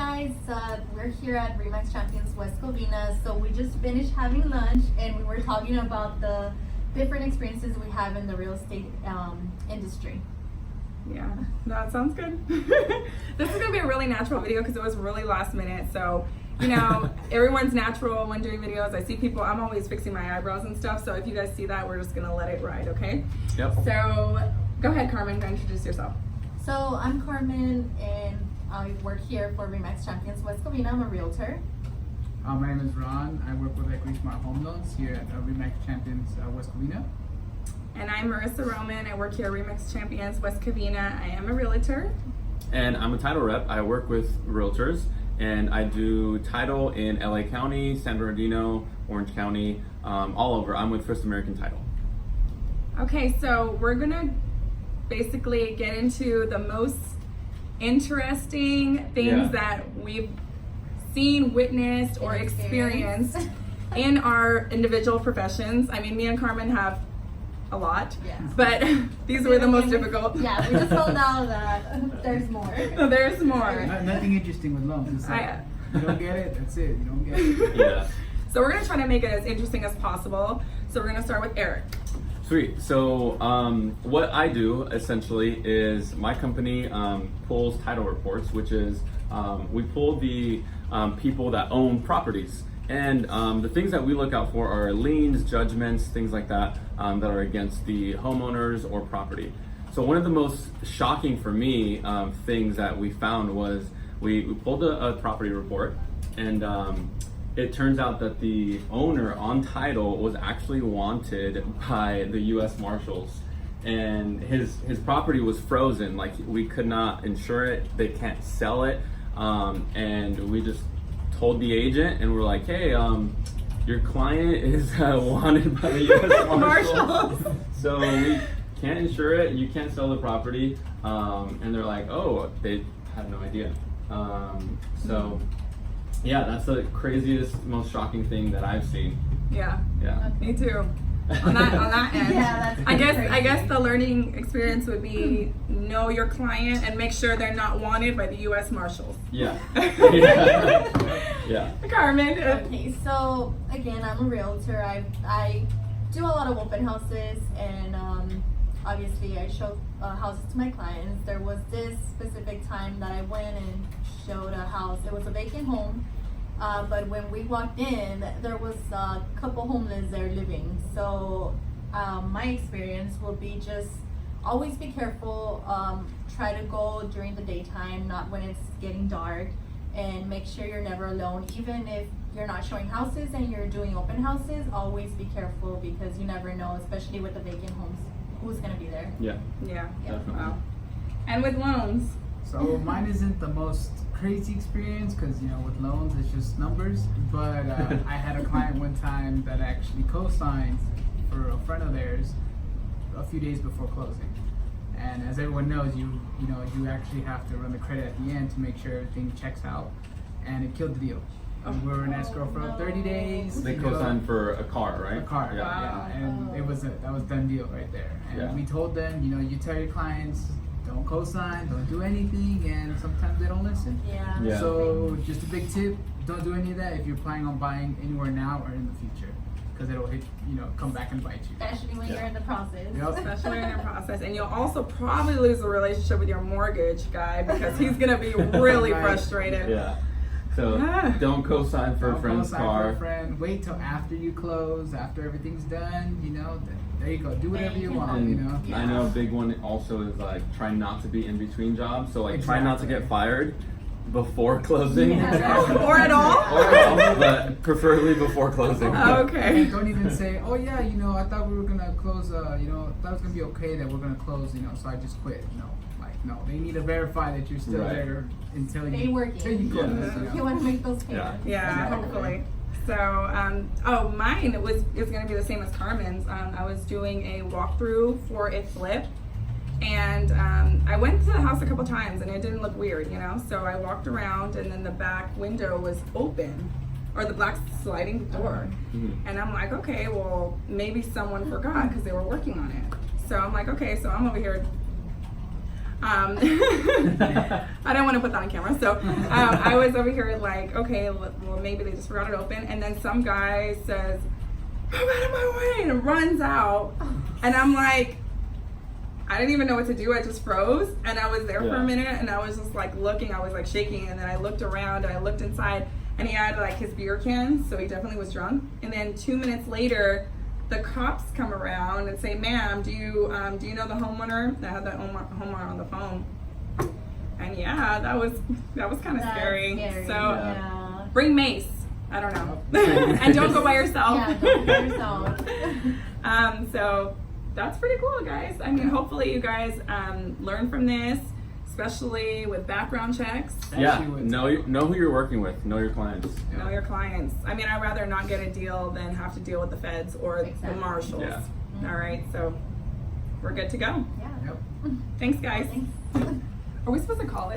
guys, we're here at Remax Champions West Covina. So we just finished having lunch and we were talking about the different experiences we have in the real estate industry. Yeah, that sounds good. This is gonna be a really natural video because it was really last minute. So, you know, everyone's natural when doing videos. I see people, I'm always fixing my eyebrows and stuff. So if you guys see that, we're just gonna let it ride, okay? Yep. So go ahead, Carmen, go introduce yourself. So I'm Carmen and I work here for Remax Champions West Covina. I'm a realtor. My name is Ron. I work with Equity Smart Home Loans here at Remax Champions West Covina. And I'm Marissa Roman. I work here at Remax Champions West Covina. I am a realtor. And I'm a title rep. I work with realtors and I do title in LA County, San Bernardino, Orange County, all over. I'm with First American Title. Okay, so we're gonna basically get into the most interesting things that we've seen, witnessed, or experienced in our individual professions. I mean, me and Carmen have a lot, but these were the most difficult. Yeah, we just found out that there's more. There's more. Nothing interesting with loans. It's like, you don't get it, that's it. You don't get it. Yeah. So we're gonna try to make it as interesting as possible. So we're gonna start with Eric. Sweet. So what I do essentially is my company pulls title reports, which is we pull the people that own properties. And the things that we look out for are liens, judgments, things like that that are against the homeowners or property. So one of the most shocking for me things that we found was we pulled a property report, and it turns out that the owner on title was actually wanted by the U.S. Marshals, and his property was frozen. Like, we could not insure it, they can't sell it, and we just told the agent, and we're like, hey, your client is wanted by the U.S. Marshals, so we can't insure it, you can't sell the property, and they're like, oh, they had no idea. Yeah, that's the craziest, most shocking thing that I've seen. Yeah. Yeah. Me too. On that end. Yeah, that's I guess the learning experience would be know your client and make sure they're not wanted by the U.S. Marshals. Yeah. Yeah. Yeah. Carmen. Okay, so again, I'm a realtor. I do a lot of open houses, and obviously I show houses to my clients. There was this specific time that I went and showed a house. It was a vacant home, but when we walked in, there was a couple homeless there living. So my experience will be just always be careful. Try to go during the daytime, not when it's getting dark, and make sure you're never alone. Even if you're not showing houses and you're doing open houses, always be careful because you never know, especially with the vacant homes, who's gonna be there. Yeah. Yeah. Definitely. Wow. And with loans. So mine isn't the most crazy experience because, you know, with loans it's just numbers. But I had a client one time that actually co-signed for a friend of theirs a few days before closing. And as everyone knows, you actually have to run the credit at the end to make sure everything checks out. And it killed the deal. We were in escrow for 30 days. They co-signed for a car, right? A car, Yeah. yeah. And that was done deal right there. And we told them, you know, you tell your clients, don't co-sign, don't do anything, and sometimes they don't listen. Yeah. So just a big tip, don't do any of that if you're planning on buying anywhere now or in the future, because it'll hit, come back and bite you. Especially when you're in the process. Yep. Especially in your process. And you'll also probably lose the relationship with your mortgage guy because he's gonna be really Right. frustrated. Yeah. So don't co-sign for a Don't friend's co-sign car. for a friend. Wait till after you close, after everything's done. There you go. Do whatever you want. And I know a big one also is like try not to be in between jobs. So like try not to get fired before closing. Or at all? Or at all, but preferably before closing. Okay. And don't even say, oh yeah, I thought we were gonna close. I thought it was gonna be okay that we're gonna close. So I just quit. No, they need to verify that you're still there until Stay you working. Until you close. If you want to make those payments. Yeah, hopefully. So, mine is going to be the same as Carmen's. I was doing a walkthrough for a flip, and I went to the house a couple times, and it didn't look weird, So I walked around, and then the back window was open, or the black sliding door, and I'm like, okay, well, maybe someone forgot because they were working on it. So I'm like, okay, so I'm over here I don't want to put that on camera. So I was over here like, okay, well, maybe they just forgot it open. And then some guy says, "I'm out of my way," and runs out. And I'm like, I didn't even know what to do. I just froze. And I was there for a minute, and I was just like looking. I was like shaking. And then I looked around, and I looked inside, and he had like his beer cans. So he definitely was drunk. And then 2 minutes later, the cops come around and say, "Ma'am, do you know the homeowner?" I had the homeowner on the phone. And yeah, that was kind of scary. So Yeah. bring mace. I don't know. And don't go by yourself. Yeah, don't go by yourself. So that's pretty cool, guys. I mean, hopefully you guys learn from this, especially with background checks. Yeah, Actually, with- know who you're working with. Know your clients. Know your clients. I mean, I'd rather not get a deal than have to deal with the feds or Exactly. the marshals. Yeah. All right, so we're good to go. Yeah. Yep. Thanks, guys. Thanks. Are we supposed to call it?